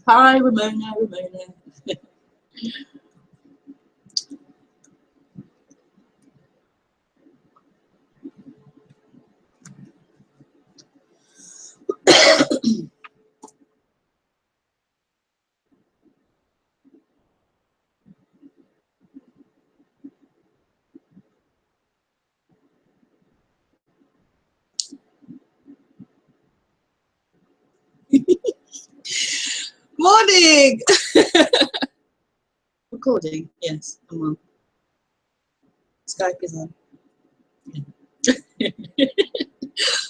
Hi, Ramona. Morning. Recording, yes, I'm on. Skype is on. Yeah.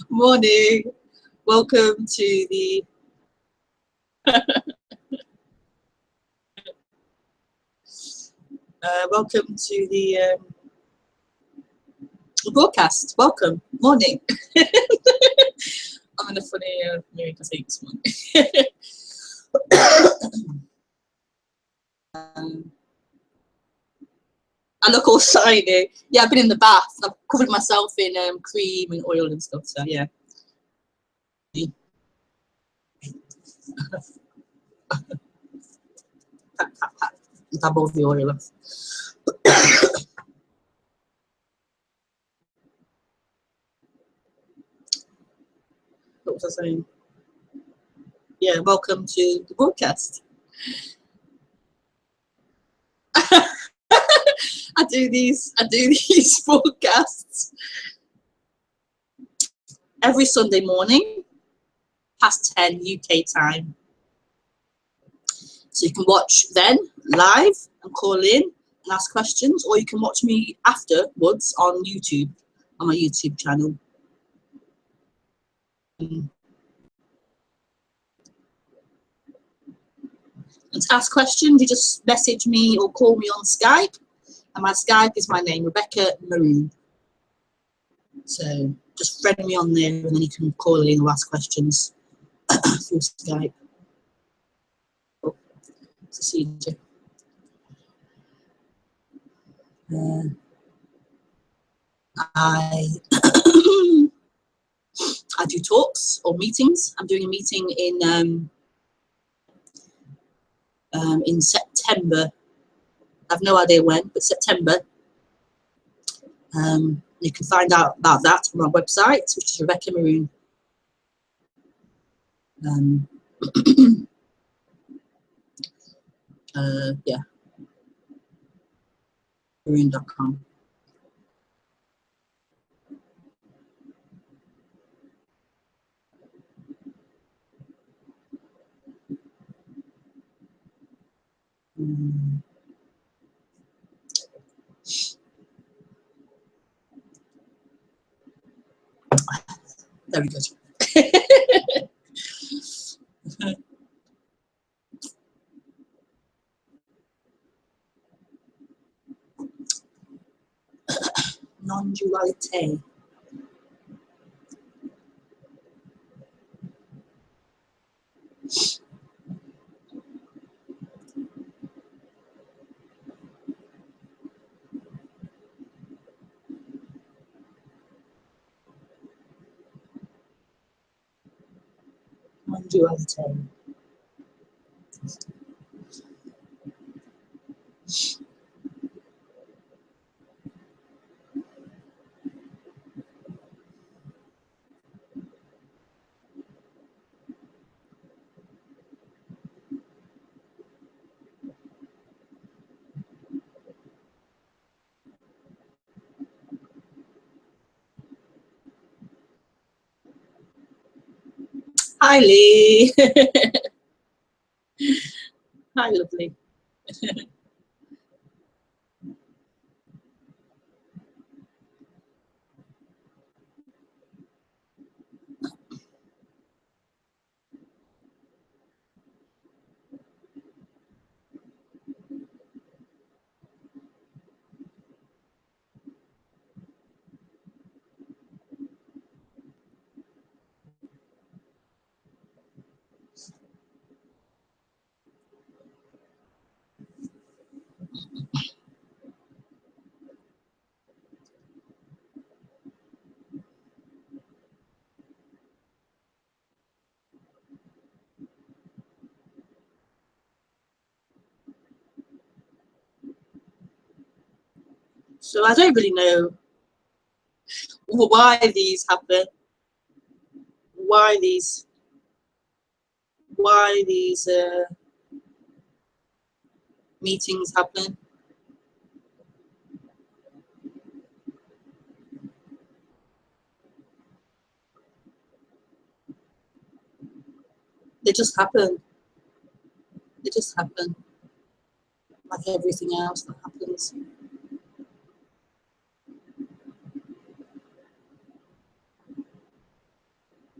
Morning. Welcome to the broadcast. Welcome. Morning. I'm in a funny mood, I think, this morning. I look all shiny. Yeah, I've been in the bath. I've covered myself in cream and oil and stuff. So yeah. Dab all the oil off. What was I saying? Yeah, welcome to the broadcast. I do these broadcasts every Sunday morning, past 10 UK time. So you can watch then live and call in and ask questions, or you can watch me afterwards on YouTube, on my YouTube channel. And to ask questions, you just message me or call me on Skype, and my Skype is my name, Rebekah Maroon. So just friend me on there, and then you can call in or ask questions through Skype. Oh, it's a CJ. I do talks or meetings. I'm doing a meeting in September. I have no idea when, but September. You can find out about that on our website, which is Rebekah Maroon. Yeah, maroon.com. Very good. Non-duality. Non-duality. Hi, Lee. Hi, lovely. So I don't really know why these happen, why these meetings happen. They just happen. They just happen, like everything else that happens.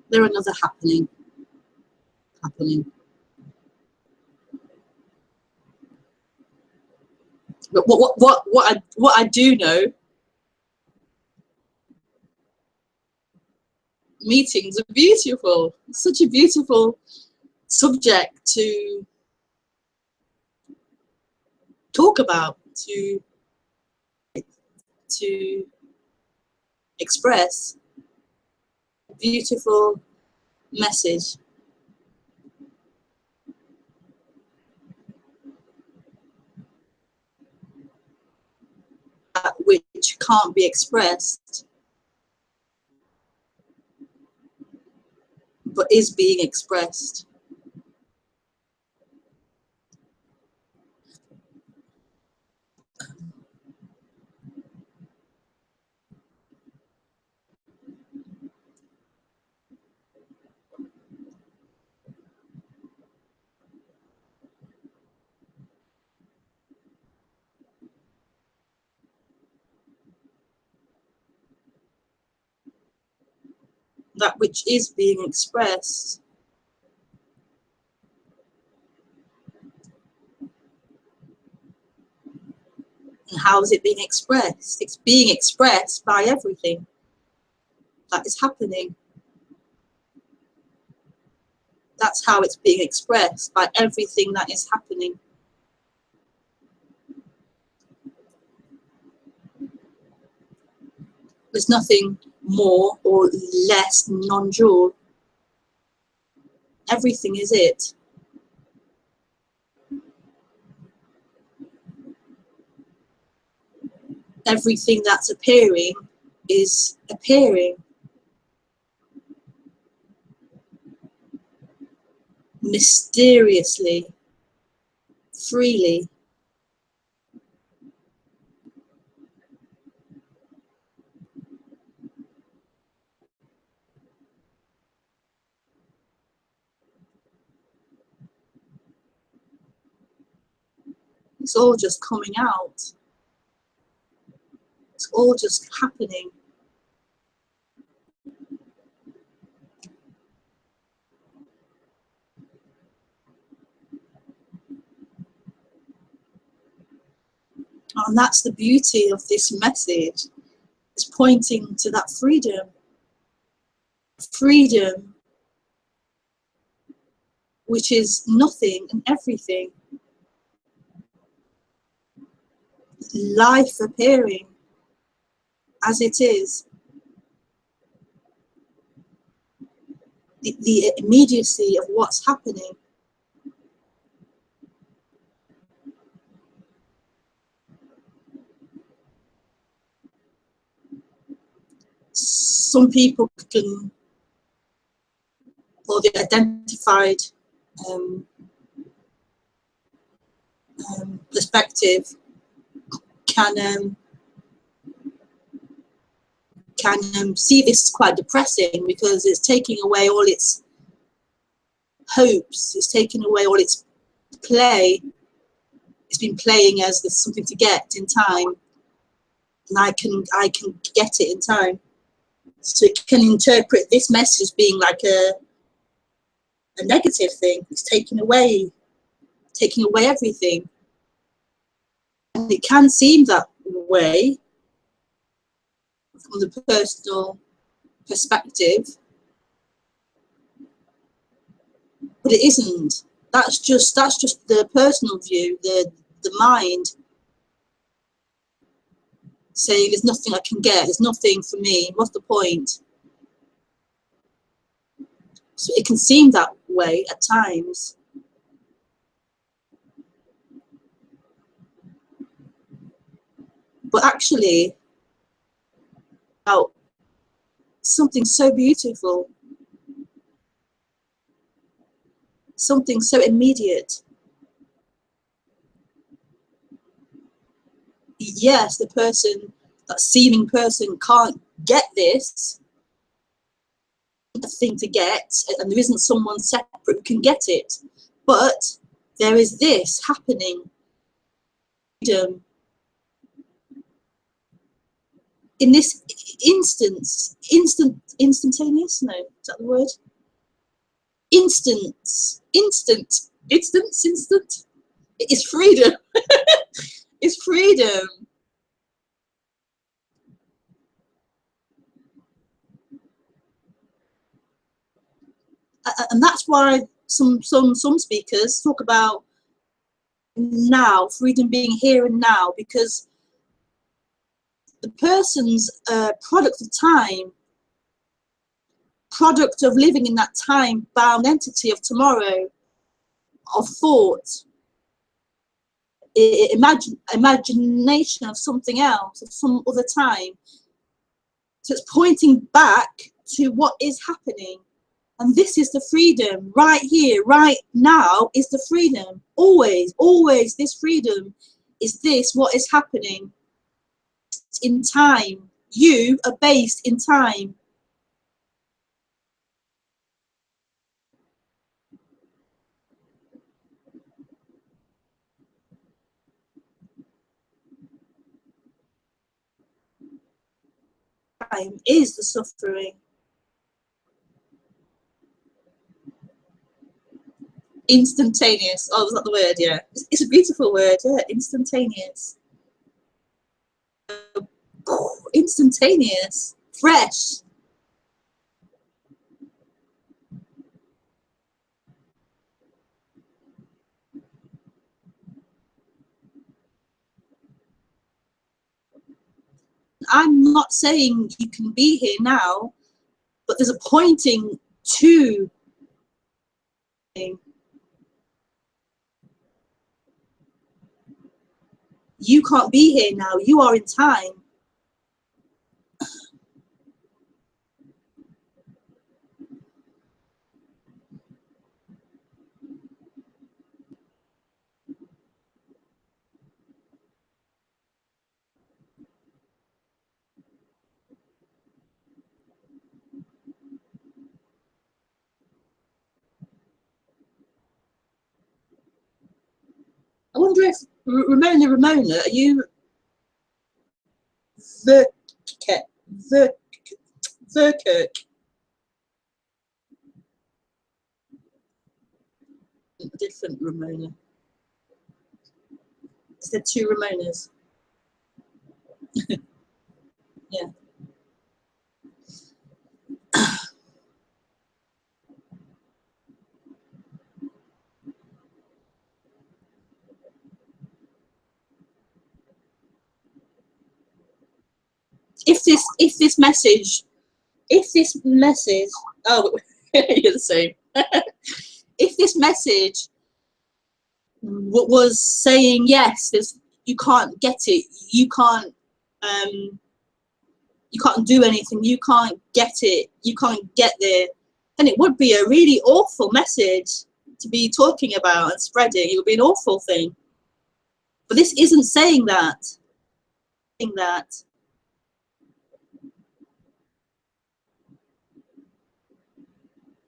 They're another happening. But what I do know, meetings are beautiful. It's such a beautiful subject to talk about, to express. A beautiful message. Which can't be expressed, but is being expressed. That which is being expressed. And how is it being expressed? It's being expressed by everything that is happening. That's how it's being expressed, by everything that is happening. There's nothing more or less non-dual. Everything is it. Everything that's appearing is appearing. Mysteriously, freely. It's all just coming out. It's all just happening. And that's the beauty of this message. It's pointing to that freedom. Freedom, which is nothing and everything. Life appearing as it is. The immediacy of what's happening. Some people can, or the identified perspective can see this quite depressing, because it's taking away all its hopes, it's taking away all its play. It's been playing as there's something to get in time, and I can get it in time. So it can interpret this message as being like a negative thing. It's taking away everything. And it can seem that way from the personal perspective, but it isn't. That's just the personal view, the mind saying there's nothing I can get, there's nothing for me, what's the point? So it can seem that way at times. but actually about something so beautiful, something so immediate. Yes, the person, that seeming person, can't get this thing to get, and there isn't someone separate who can get it, but there is this happening. In this instantaneous, no, is that the word? Instant. It's freedom. It's freedom. And that's why some speakers talk about now, freedom being here and now, because the person's product of time, product of living in that time bound entity of tomorrow, of thought, imagination of something else, of some other time. So it's pointing back to what is happening. And this is the freedom. Right here, right now is the freedom. Always, always this freedom is this, what is happening in time. You are based in time. Time is the suffering. Instantaneous. Oh, was that the word? Yeah. It's a beautiful word. Yeah, instantaneous. Instantaneous. Fresh. I'm not saying you can be here now, but there's a pointing to. You can't be here now. You are in time. I wonder if Ramona, are you Verkirk? A different Ramona. Is there two Ramonas? Yeah. If this message, oh, you're the same. If this message was saying yes, you can't get it, you can't do anything, you can't get it, you can't get there, then it would be a really awful message to be talking about and spreading. It would be an awful thing. But this isn't saying that.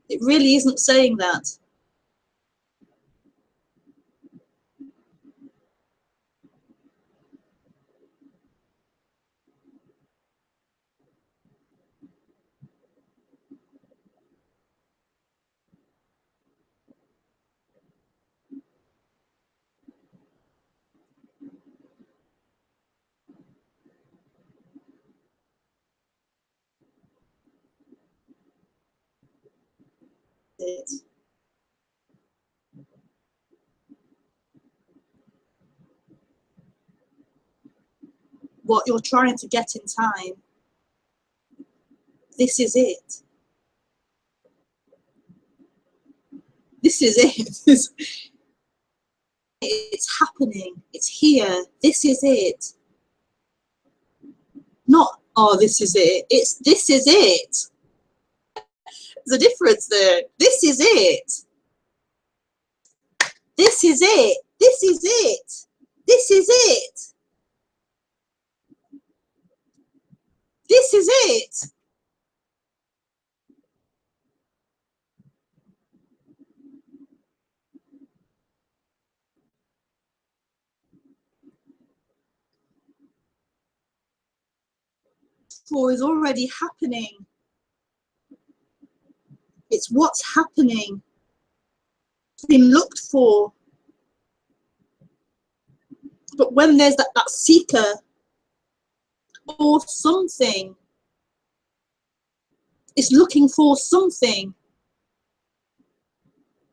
It really isn't saying that. What you're trying to get in time, this is it. This is it. It's happening. It's here. This is it. Not, oh, this is it. It's, this is it. There's a difference there. This is it. This is it. This is it. This is it. This is it. For is already happening. It's what's happening. It's been looked for. But when there's that seeker or something, it's looking for something.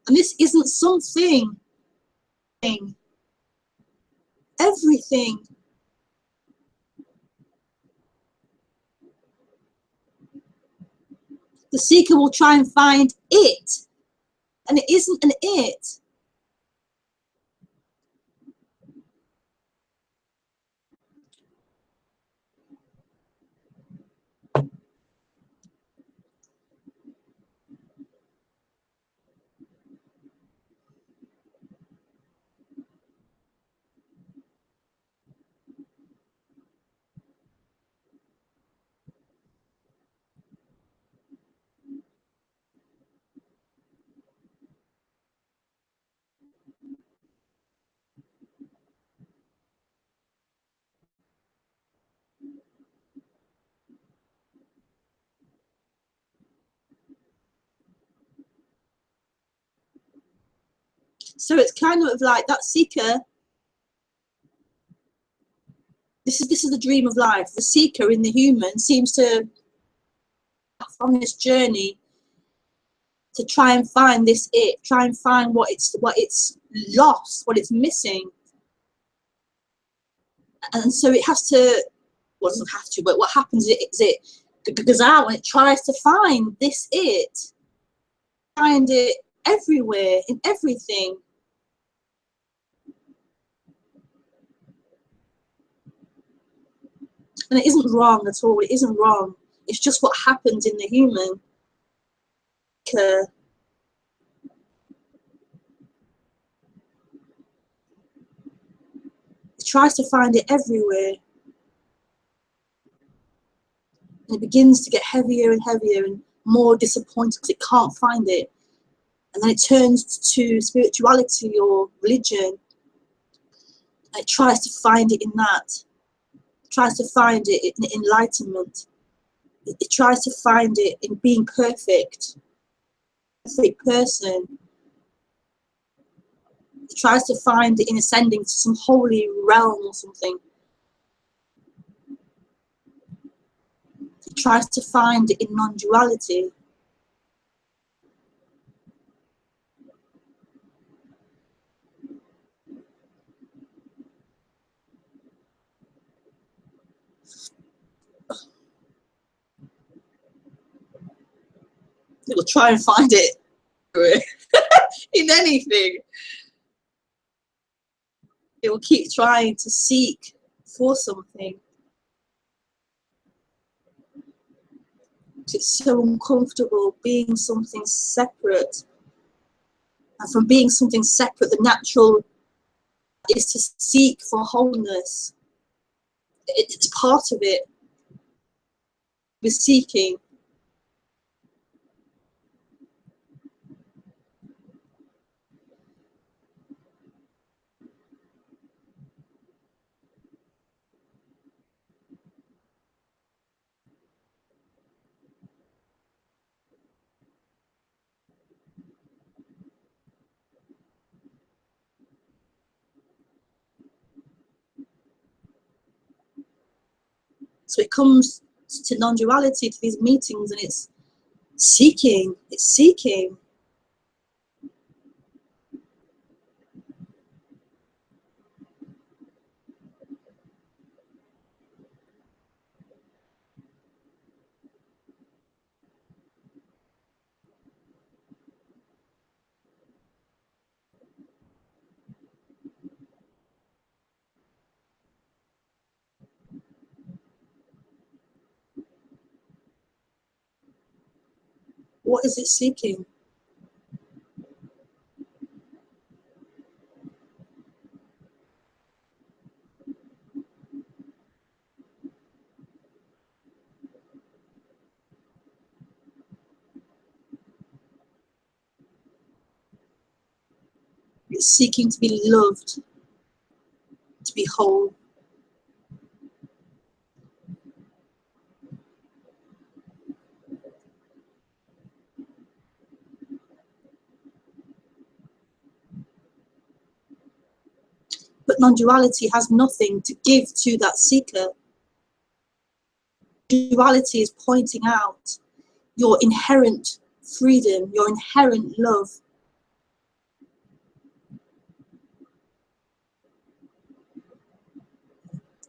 And this isn't something. Everything. The seeker will try and find it. And it isn't an it. So it's kind of like that seeker. This is the dream of life. The seeker in the human seems to on this journey to try and find this it, try and find what it's lost, what it's missing. And so it has to, well, it doesn't have to, but what happens is it goes out and it tries to find this it, find it everywhere, in everything. And it isn't wrong at all, it isn't wrong. It's just what happens in the human. It tries to find it everywhere. And it begins to get heavier and heavier and more disappointed because it can't find it. And then it turns to spirituality or religion. And it tries to find it in that. It tries to find it in enlightenment. It tries to find it in being perfect. Perfect person. It tries to find it in ascending to some holy realm or something. It tries to find it in non-duality. It will try and find it in anything. It will keep trying to seek for something. It's so uncomfortable being something separate. And from being something separate, the natural is to seek for wholeness. It's part of it. We're seeking. So it comes to non-duality, to these meetings, and it's seeking. It's seeking. What is it seeking? It's seeking to be loved, to be whole. But non-duality has nothing to give to that seeker. Duality is pointing out your inherent freedom, your inherent love.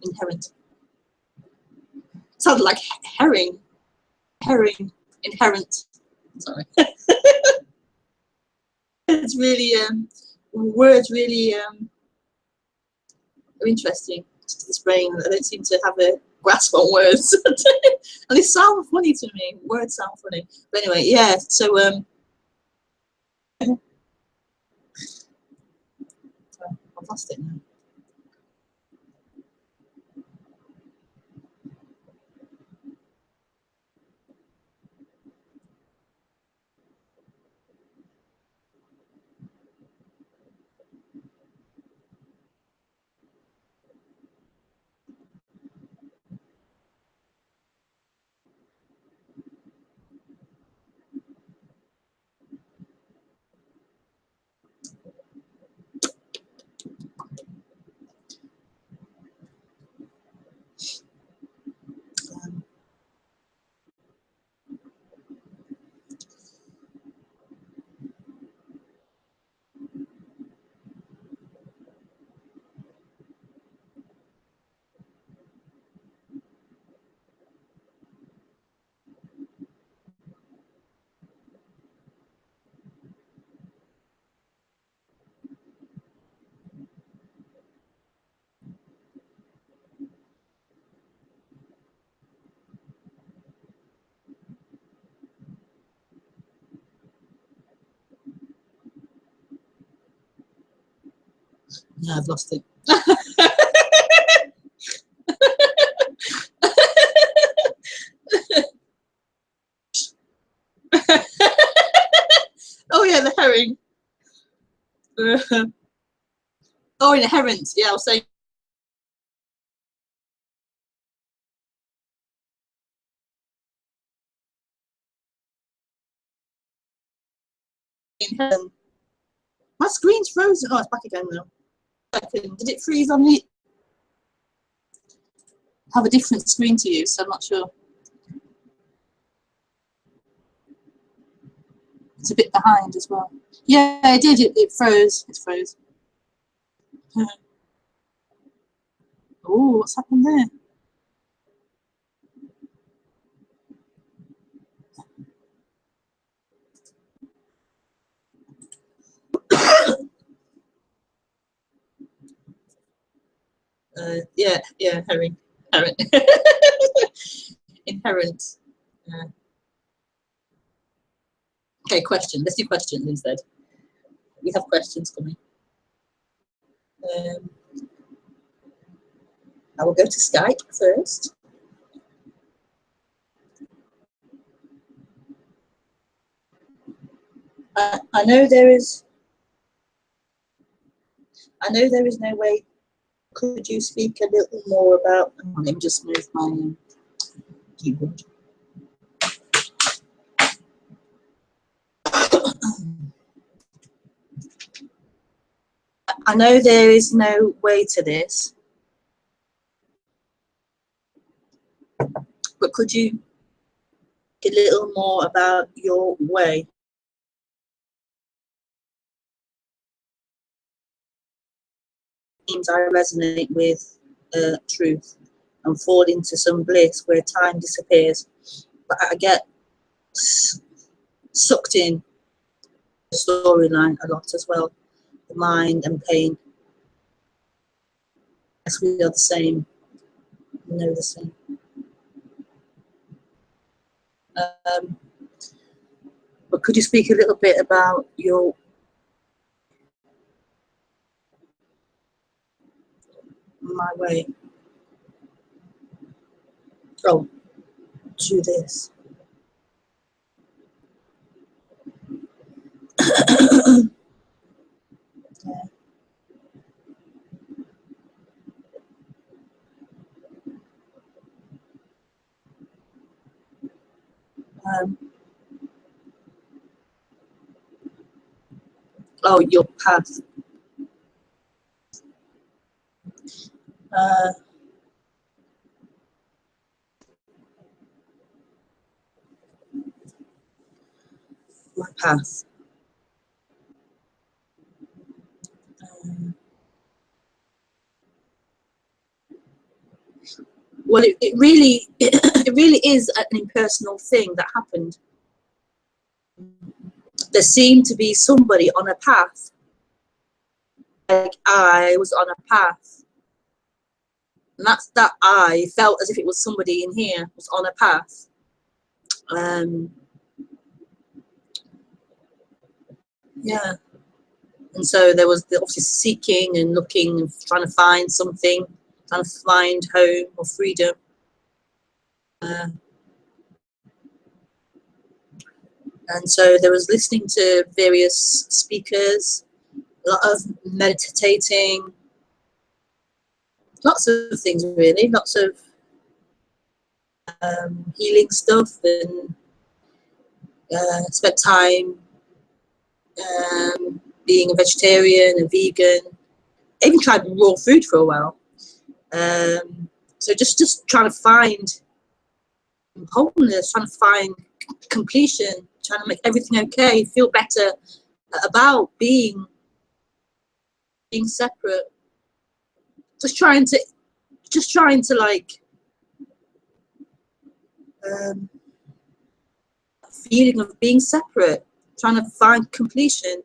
Inherent. Sounded like herring. Herring. Inherent. Sorry. It's really, words really are interesting to this brain. I don't seem to have a grasp on words. And they sound funny to me. Words sound funny. But anyway, yeah, so I've lost it now. Yeah, I've lost it. Oh yeah, the herring. Oh, inherent. Yeah, I was saying inherent. My screen's frozen. Oh, it's back again now. Did it freeze on me? Have a different screen to use, so I'm not sure. It's a bit behind as well. Yeah, it did. It froze. It froze. Oh, what's happened there? Yeah, herring. Herring. Inherent. Okay, question. Let's do questions instead. We have questions coming. I will go to Skype first. I know there is no way. Could you speak a little more about? Let me just move my keyboard. I know there is no way to this, but could you a little more about your way? Means I resonate with truth and fall into some bliss where time disappears, but I get sucked in the storyline a lot as well. The mind and pain. Yes, we are the same. We know the same. But could you speak a little bit about your my way? Oh, do this. Yeah. Oh, your path. Uh, my path. Well, it really, it really is an impersonal thing that happened. There seemed to be somebody on a path, like I was on a path, and that I felt as if it was somebody in here was on a path. Yeah, and so there was obviously seeking and looking and trying to find something, trying to find home or freedom. And so there was listening to various speakers, a lot of meditating, lots of things really, lots of healing stuff, and spent time being a vegetarian, a vegan. I even tried raw food for a while. So just trying to find wholeness, trying to find completion, trying to make everything okay, feel better about being separate. Just trying to like feeling of being separate, trying to find completion.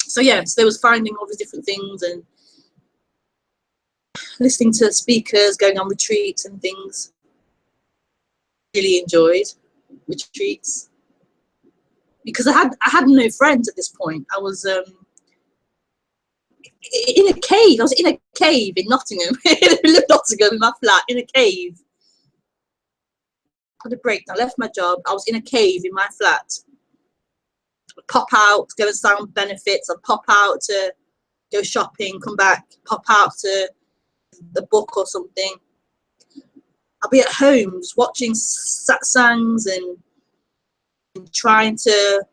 So yes, there was finding all these different things and listening to speakers, going on retreats and things. Really enjoyed retreats because I had no friends at this point. I was in a cave. I was in a cave in Nottingham. I lived in Nottingham in my flat in a cave. I had a break. I left my job. I was in a cave in my flat. I'd pop out, go and sign benefits. I'd pop out to go shopping, come back, pop out to the book or something. I'll be at home just watching satsangs and trying to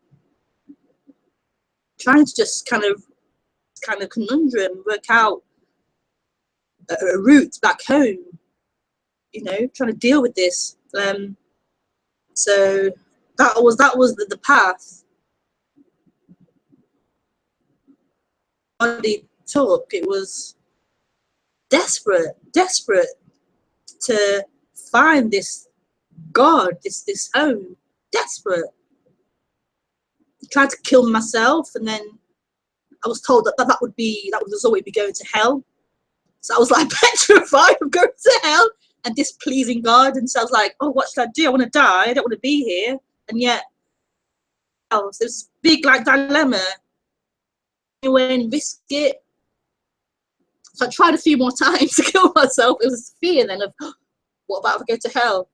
just kind of conundrum, work out a route back home, you know, trying to deal with this. So that was the path body took. It was desperate to find this God, this home, desperate. I tried to kill myself, and then I was told that was always be going to hell. So I was like petrified of going to hell and displeasing God. And so I was like, oh, what should I do? I want to die. I don't want to be here. And yet, there's this big like dilemma. You win, risk it. So I tried a few more times to kill myself. It was fear then of, oh, what about if I go to hell?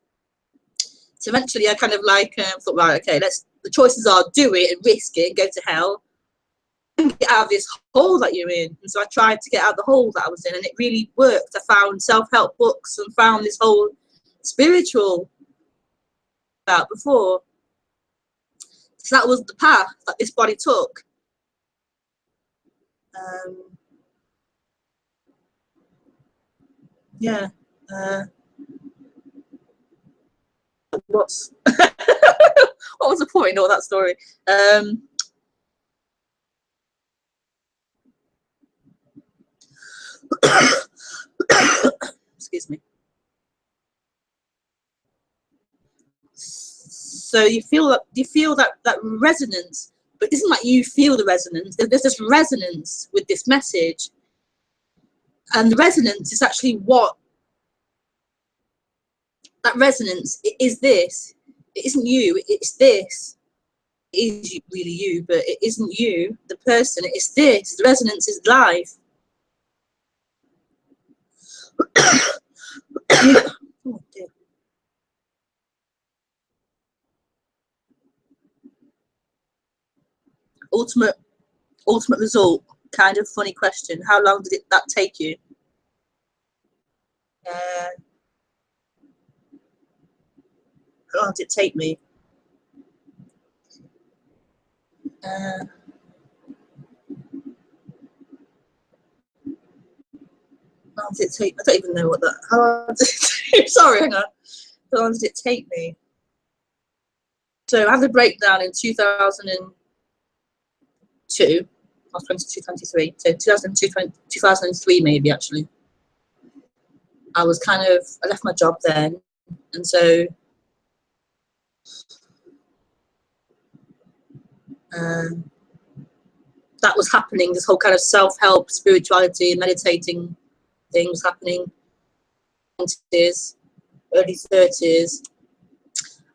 So eventually I kind of like thought, right, okay, the choices are do it and risk it and go to hell, and get out of this hole that you're in. And so I tried to get out of the hole that I was in, and it really worked. I found self-help books and found this whole spiritual about before. So that was the path that this body took. Yeah. What was the point of that story? Excuse me. So you feel that resonance, but it isn't like you feel the resonance. There's this resonance with this message, and the resonance is actually what that resonance is. This, it isn't you. It's this. is really you, but it isn't you, the person. It's this. The resonance is life. Oh, dear. Ultimate result. Kind of funny question. How long did that take you? How long did it take me? How long did it take? I don't even know what that. How long did it take? Sorry, hang on. How long did it take me? So I have the breakdown in 2002. I was 22, 23. So 2002, 2003 maybe actually. I left my job then, and so that was happening. This whole kind of self-help, spirituality, and meditating thing was happening. Early 30s.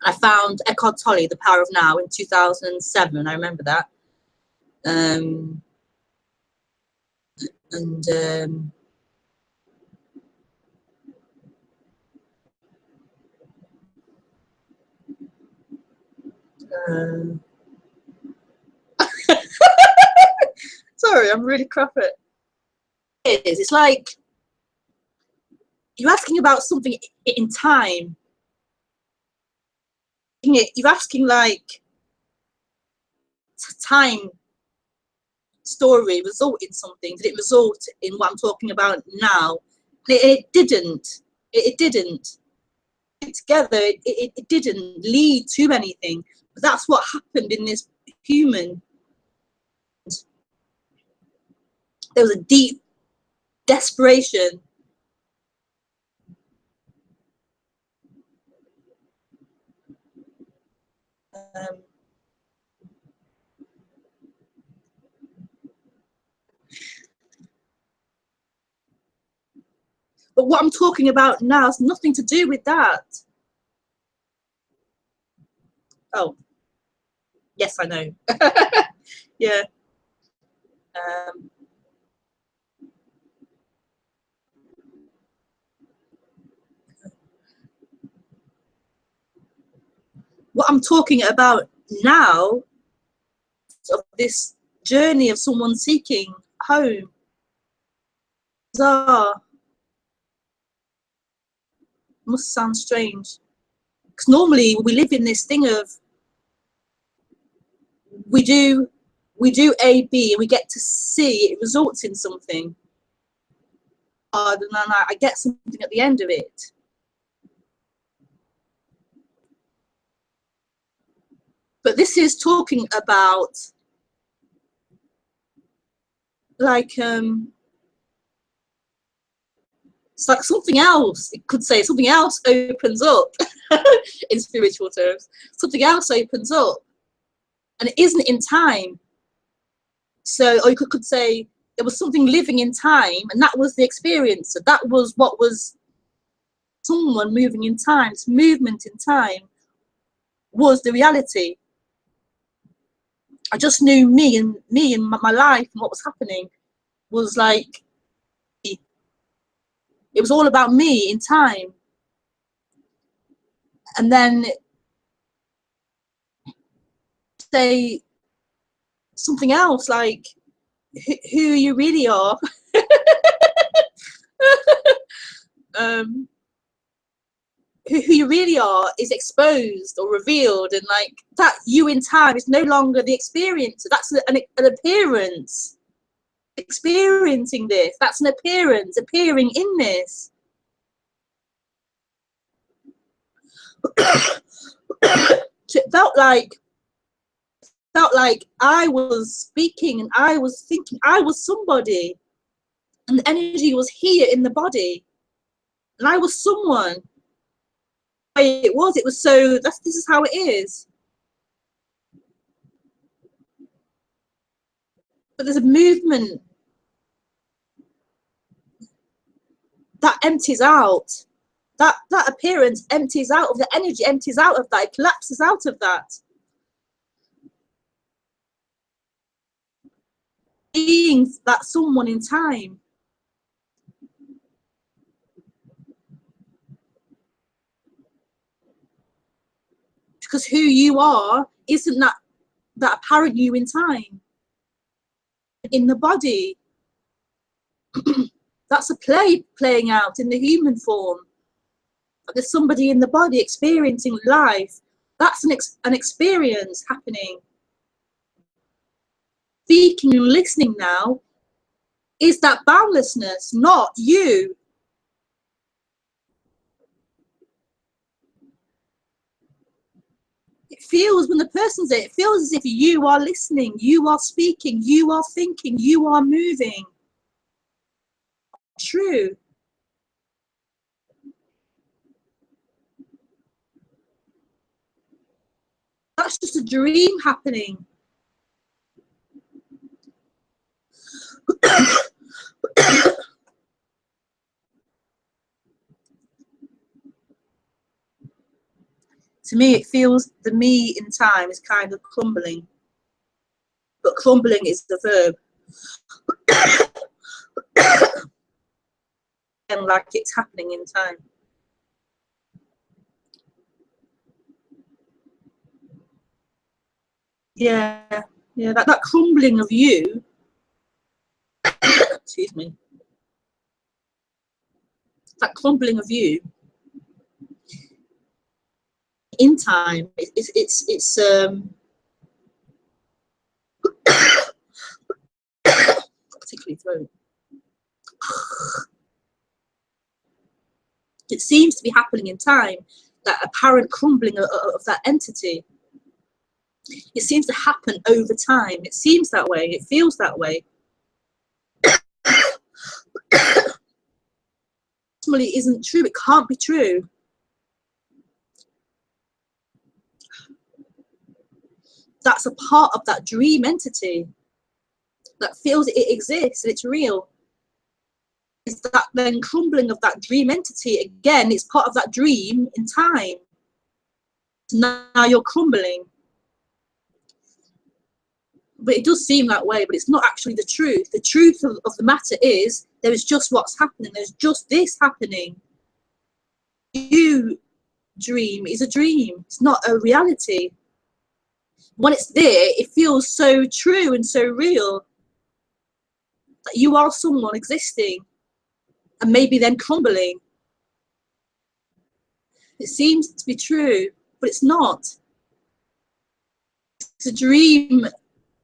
I found Eckhart Tolle, The Power of Now, in 2007. I remember that. Sorry, I'm really crap at it. It's like you're asking about something in time. You're asking like time story result in something. Did it result in what I'm talking about now? It didn't. It didn't. Together, it didn't lead to anything. But that's what happened in this human. There was a deep desperation. But what I'm talking about now has nothing to do with that. Oh, yes, I know. Yeah. What I'm talking about now, of this journey of someone seeking home, must sound strange, because normally we live in this thing of we do A, B, and we get to see it results in something, and then I get something at the end of it. But this is talking about like it's like something else. It could say something else opens up in spiritual terms. Something else opens up, and it isn't in time. So, or you could say there was something living in time, and that was the experience. So that was what was someone moving in time. This movement in time was the reality. I just knew me and my life and what was happening was like, it was all about me in time. And then say something else like who you really are. Who you really are is exposed or revealed, and like that you in time is no longer the experience. That's an appearance. Experiencing this, that's an appearance, appearing in this. So it felt like I was speaking and I was thinking I was somebody, and the energy was here in the body, and I was someone. It was so this is how it is. But there's a movement that empties out. That appearance empties out of the energy, empties out of that, it collapses out of that. being that someone in time. Because who you are isn't that apparent you in time, in the body. That's a play playing out in the human form. There's somebody in the body experiencing life. That's an experience happening. Speaking and listening now is that boundlessness, not you. It feels, when the person's there, it feels as if you are listening, you are speaking, you are thinking, you are moving. True. That's just a dream happening. To me, it feels the me in time is kind of crumbling. But crumbling is the verb. And like it's happening in time. Yeah, that crumbling of you. Excuse me. That crumbling of you in time. It's particularly throat. It seems to be happening in time. That apparent crumbling of that entity. It seems to happen over time. It seems that way. It feels that way. Ultimately, it isn't true. It can't be true. That's a part of that dream entity that feels it exists and it's real. Is that then crumbling of that dream entity again? It's part of that dream in time. Now you're crumbling. But it does seem that way, but it's not actually the truth. The truth of the matter is there is just what's happening. There's just this happening. You dream is a dream. It's not a reality. When it's there, it feels so true and so real that you are someone existing and maybe then crumbling. It seems to be true, but it's not. It's a dream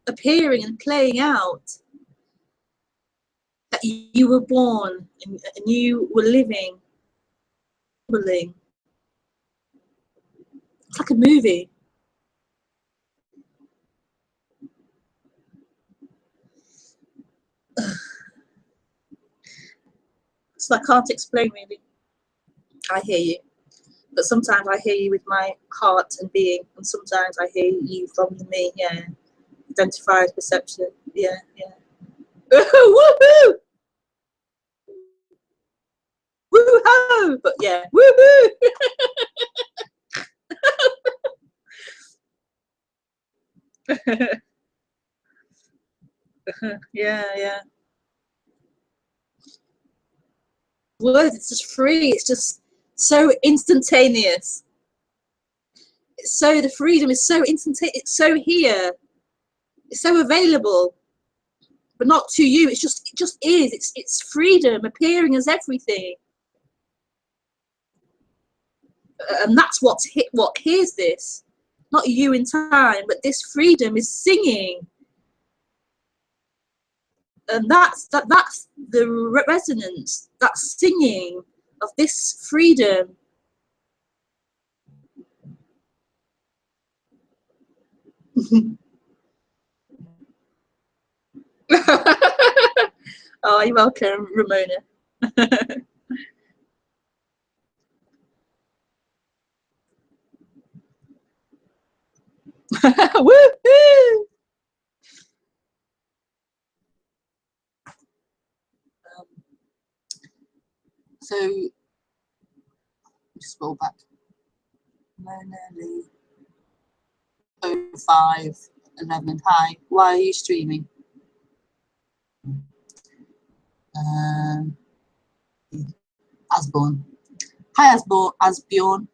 appearing and playing out. That you were born and you were living. Crumbling. It's like a movie. So I can't explain really. I hear you. But sometimes I hear you with my heart and being, and sometimes I hear you from the me, yeah. Identified perception, yeah. Woohoo! Woohoo! But yeah, woohoo! Yeah. Words, it's just free. It's just so instantaneous. It's so, the freedom is so instantaneous. It's so here. It's so available. But not to you. It just is. It's freedom appearing as everything. And that's what hears this. Not you in time, but this freedom is singing. And that's the resonance, that singing of this freedom. Oh, you're welcome, Ramona. Woohoo! So just scroll back. Mona Lee 0511. Hi, why are you streaming? Asborn. Hi, Asbjorn.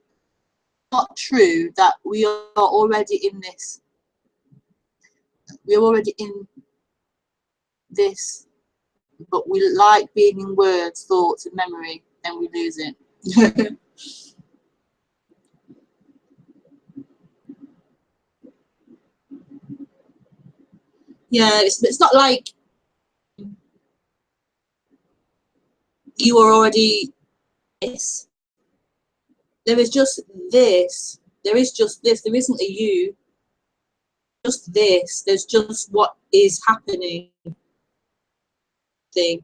Not true that we are already in this. We are already in this, but we like being in words, thoughts, and memory, then we lose it. Yeah, it's not like you are already this. There is just this. There is just this. There isn't a you. Just this. There's just what is happening. Thing.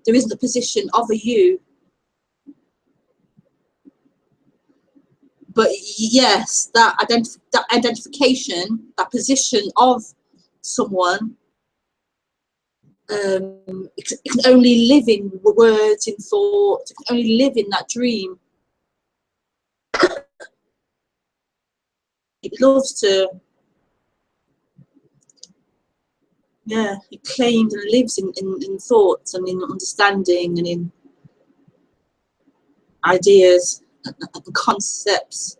There isn't a position of a you. But yes, that identification, that position of someone, it can only live in words, in thought. It can only live in that dream. It loves to, yeah, it claims and lives in thoughts and in understanding and in ideas and concepts.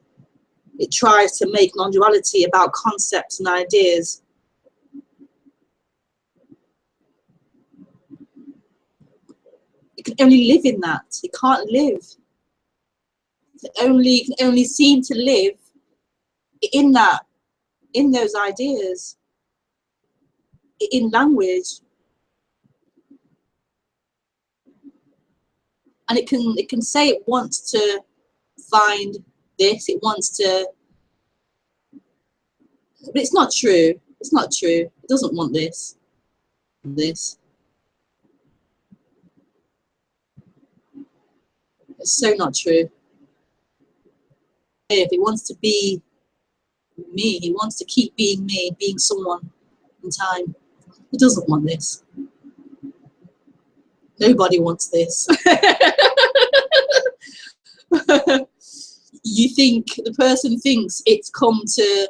It tries to make non-duality about concepts and ideas. It can only live in that. It can't live. It can only seem to live in that, in those ideas, in language. And it can say it wants to find this, it wants to, but it's not true. It's not true. It doesn't want this. This. It's so not true. If it wants to be me, he wants to keep being me, being someone in time. He doesn't want this. Nobody wants this. You think the person thinks it's come to,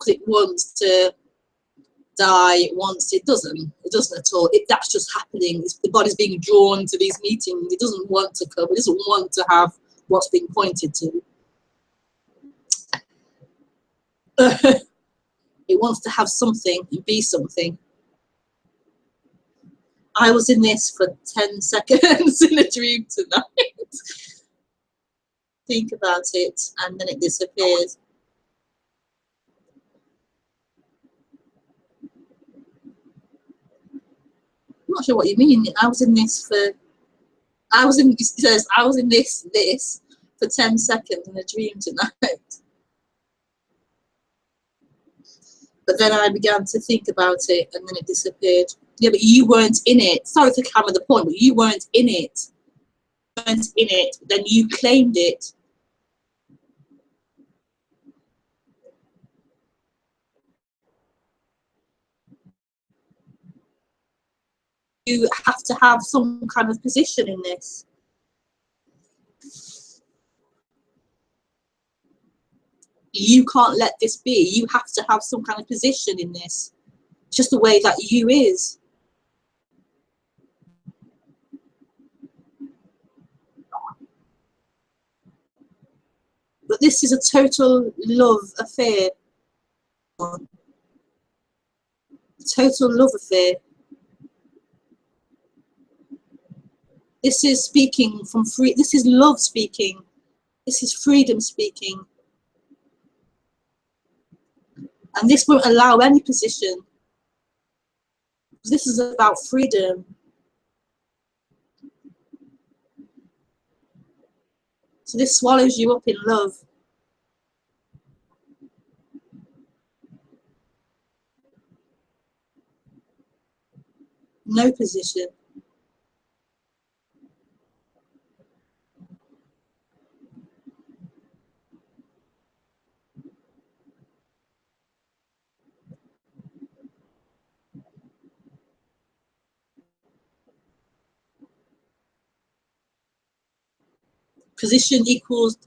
it wants to die, it doesn't at all. That's just happening. The body's being drawn to these meetings. It doesn't want to come. It doesn't want to have what's being pointed to. It wants to have something and be something. I was in this for 10 seconds in a dream tonight. Think about it, and then it disappears. I'm not sure what you mean. I was in this for, it says, I was in this for 10 seconds in a dream tonight. But then I began to think about it, and then it disappeared. Yeah, but you weren't in it. Sorry to hammer the point, but you weren't in it. You weren't in it, then you claimed it. You have to have some kind of position in this. You can't let this be. You have to have some kind of position in this. It's just the way that you is. But this is a total love affair. Total love affair. This is speaking from free. This is love speaking. This is freedom speaking. And this won't allow any position. This is about freedom. So this swallows you up in love. No position. Position equals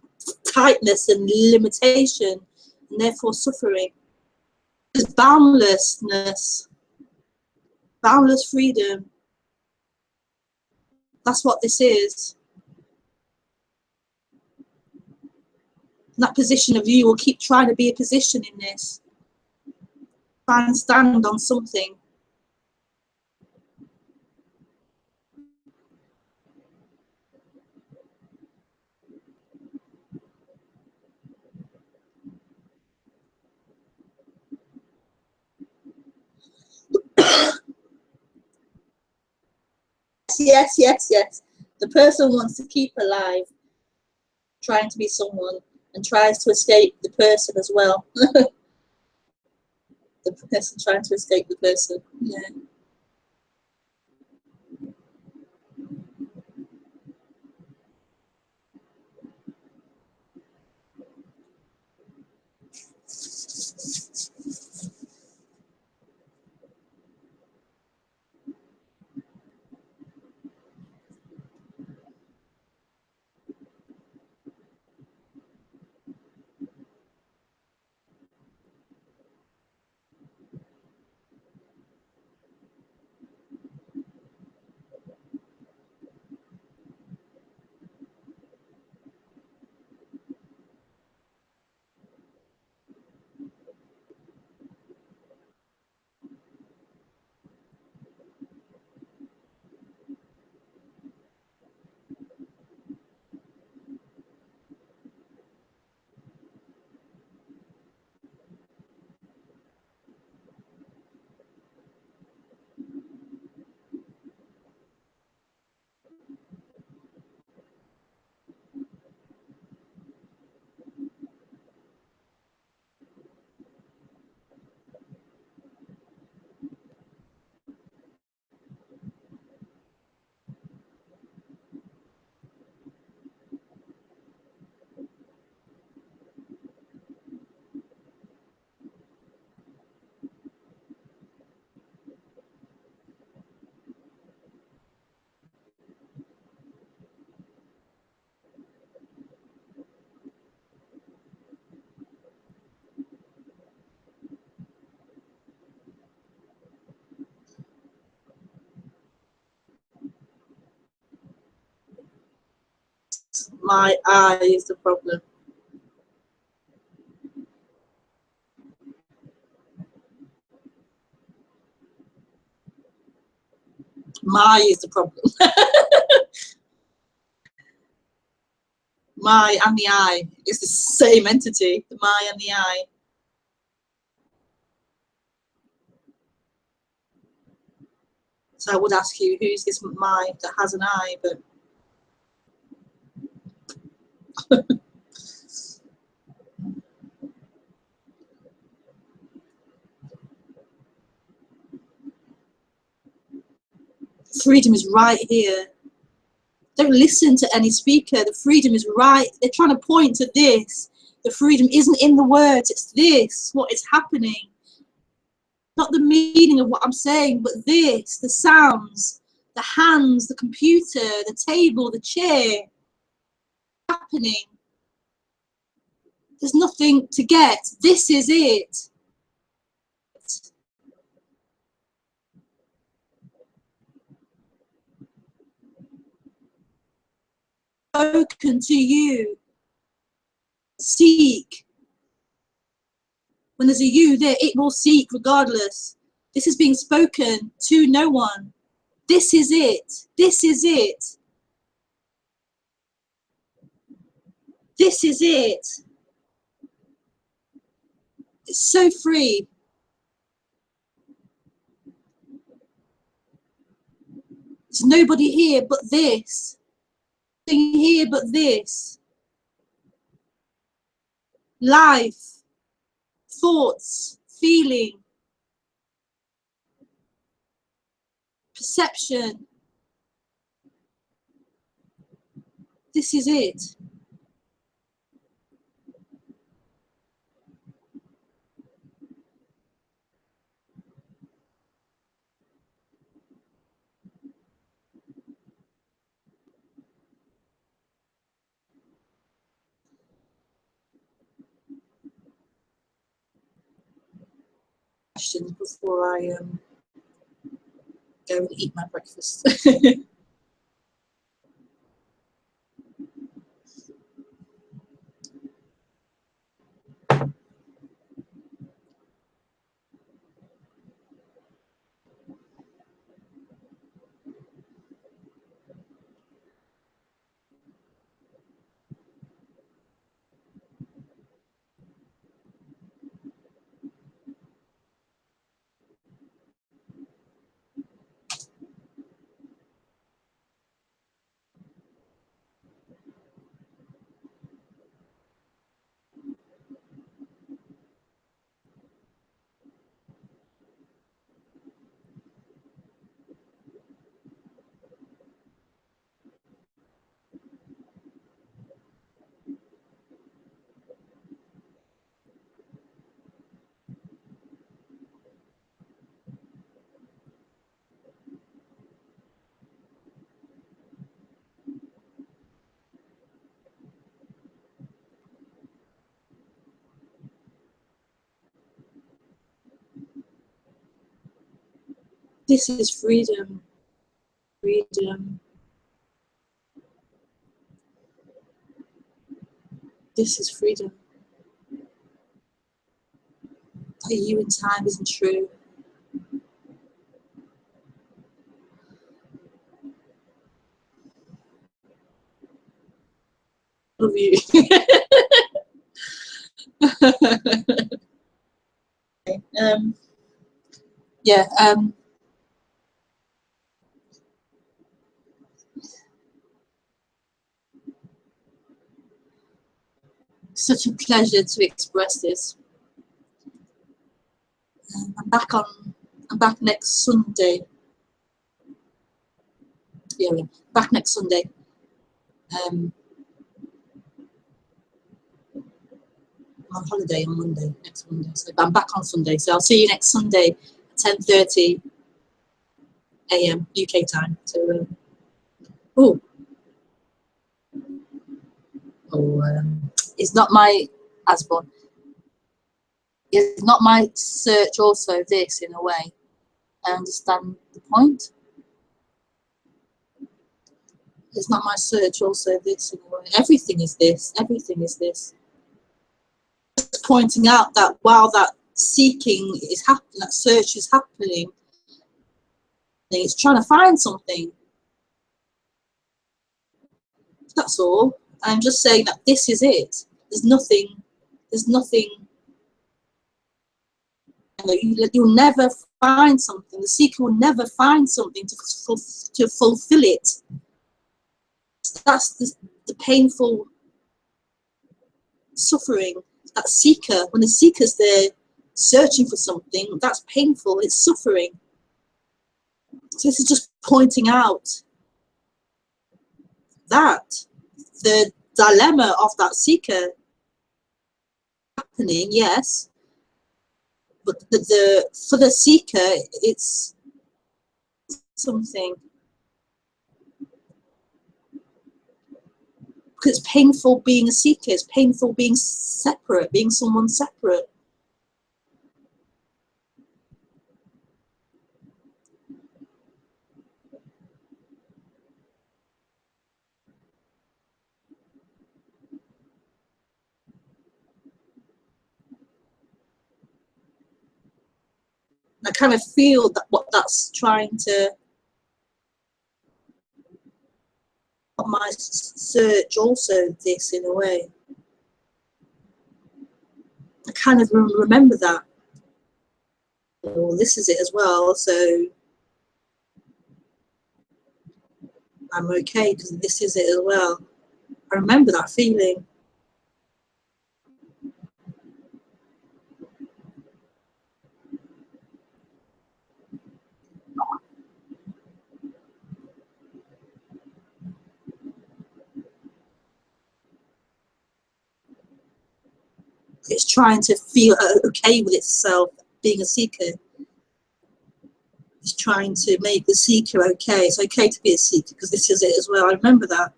tightness and limitation and therefore suffering. There's boundlessness, boundless freedom. That's what this is. And that position of you will keep trying to be a position in this. Try and stand on something. Yes, yes, yes. The person wants to keep alive, trying to be someone, and tries to escape the person as well. The person trying to escape the person. Yeah. My eye is the problem. My is the problem. My and the I is the same entity. The my and the I. So I would ask you, who's this my that has an I? But freedom is right here. Don't listen to any speaker. The freedom is right. They're trying to point to this. The freedom isn't in the words. It's this, what is happening. Not the meaning of what I'm saying, but this, the sounds, the hands, the computer, the table, the chair. Happening. There's nothing to get. This is it. Spoken to you. Seek. When there's a you there, it will seek regardless. This is being spoken to no one. This is it. This is it. This is it. It's so free. There's nobody here but this. Nothing here but this. Life, thoughts, feeling, perception. This is it. questions before I go and eat my breakfast. This is freedom. Freedom. This is freedom. That you in time isn't true. Love you. Yeah. Such a pleasure to express this. I'm back next Sunday. Yeah, back next Sunday. I'm on holiday on Monday, next Monday. So I'm back on Sunday. So I'll see you next Sunday at 10:30 a.m. UK time. So, it's not my Asborn. It's not my search. Also, this in a way. I understand the point. It's not my search. Also, this in a way. Everything is this. Everything is this. Just pointing out that while that seeking is happening, that search is happening, it's trying to find something. That's all. I'm just saying that this is it. There's nothing. You'll never find something. The seeker will never find something to fulfill it. That's the painful suffering. That seeker, when the seeker's there searching for something, that's painful. It's suffering. So this is just pointing out that the dilemma of that seeker happening, yes, but for the seeker, it's something, because it's painful being a seeker. It's painful being separate, being someone separate. I kind of feel that what that's trying to, my search also this in a way. I kind of remember that. Well, this is it as well, so I'm okay because this is it as well. I remember that feeling. It's trying to feel okay with itself, being a seeker. It's trying to make the seeker okay. It's okay to be a seeker because this is it as well. I remember that.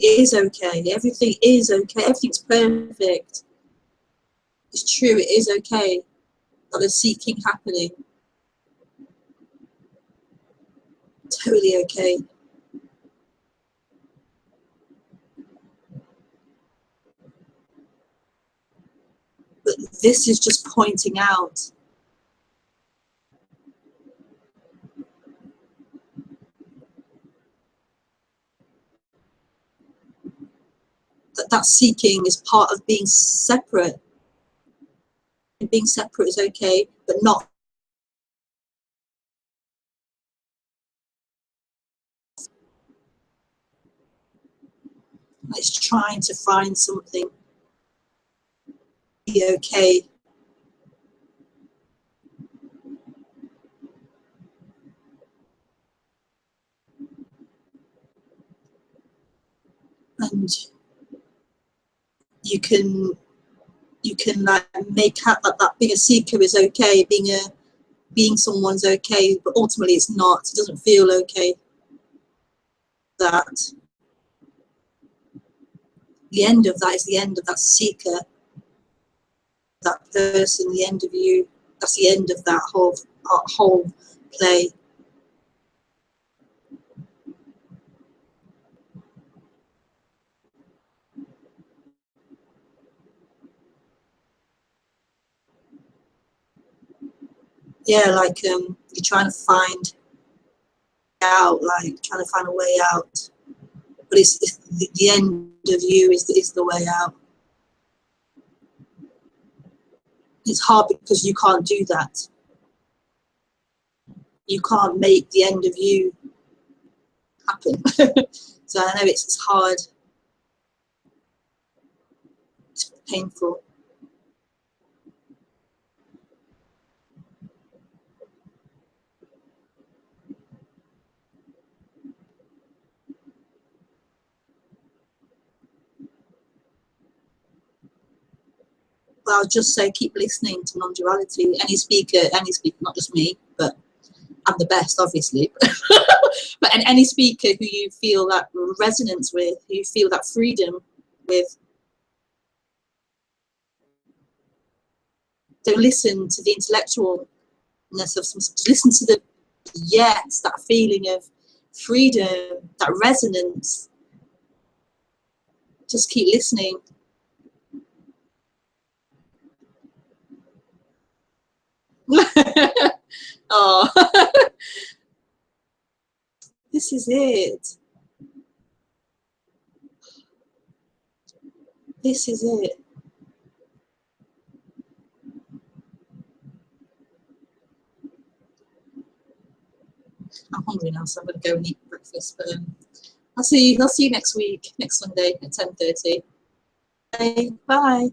is okay. Everything is okay. Everything's perfect. It's true. It is okay that there's seeking happening. Totally okay. But this is just pointing out that that seeking is part of being separate. And being separate is okay, but not. It's trying to find something. Be okay. And you can like make out that being a seeker is okay, being someone's okay, but ultimately it's not. It doesn't feel okay. That the end of that is the end of that seeker, that person, the end of you. That's the end of that whole play. Yeah, like you're trying to find out, like trying to find a way out, but it's the end of you is the way out. It's hard because you can't do that. You can't make the end of you happen. So I know it's hard. It's painful. But I'll just say keep listening to non-duality. Any speaker, not just me, but I'm the best, obviously. But any speaker who you feel that resonance with, who you feel that freedom with, don't listen to the intellectualness of some. Listen to the yes, that feeling of freedom, that resonance. Just keep listening. Oh, this is it. This is it. I'm hungry now, so I'm going to go and eat breakfast. But I'll see you next week, next Sunday at 10:30. Bye. Bye.